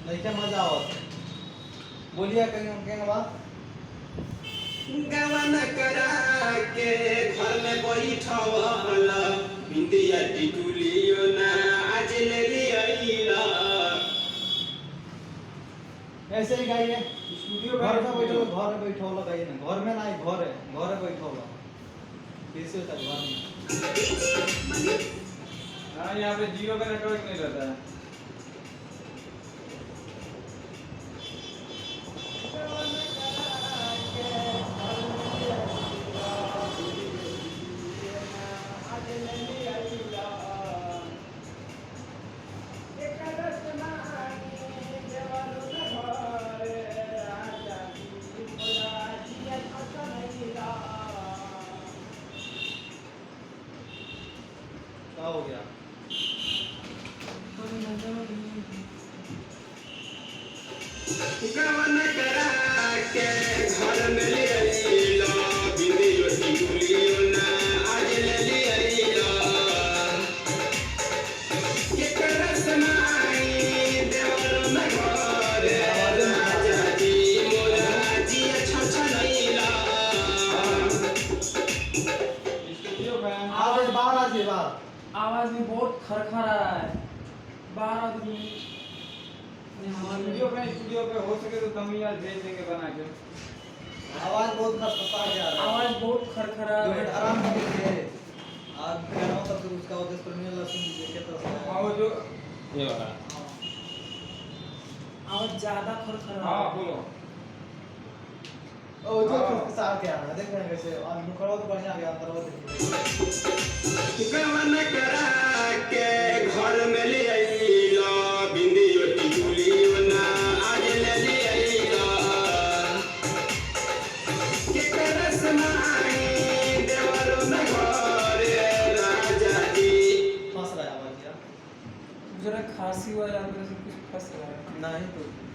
नहीं क्या मजा आवत बोलिए कहीं बात गवन करा के घर में बैठवला बिंदिया टिकुलियो ना आज ले लिया ऐसे ही गाइए स्टूडियो घर में बैठो गाइए ना घर में ना घर बैठो कैसे होता घर में हाँ यहाँ पे जियो का नेटवर्क नहीं रहता है क्या हो गया गवन करा के घर में ले आइला बिंदिया टिकुलियो ना आज ले लिया के करस नाई देवर में घर राजा जी मोरा जी छछलैला स्टूडियो फैन आवाज बाहर आ जाए बाहर आवाज भी बहुत खरखरा है बाहर आदमी स्टूडियो पे हो सके तो कमी यार भेज देंगे बना के आवाज बहुत खरखरा आ रहा है आवाज बहुत खरखरा दो है मिनट आराम से कीजिए आप क्या मतलब फिर उसका उद्देश्य प्रेमी लहसुन देखिए तो हाँ वो जो ये वाला आवाज ज्यादा खरखरा हाँ है बोलो ओ जो खरखरा आ गया देख रहे हैं कैसे और मुखड़ा तो बढ़िया आ गया अंदर वो देखिए गवन करा के घर में ले आइला बिंदिया टिकुलियो ना आज ले लिया के करस नाई देवर में घर राजा जी फंस रहा है आवाज यार जरा खांसी वाला अंदर से कुछ फंस रहा है नहीं तो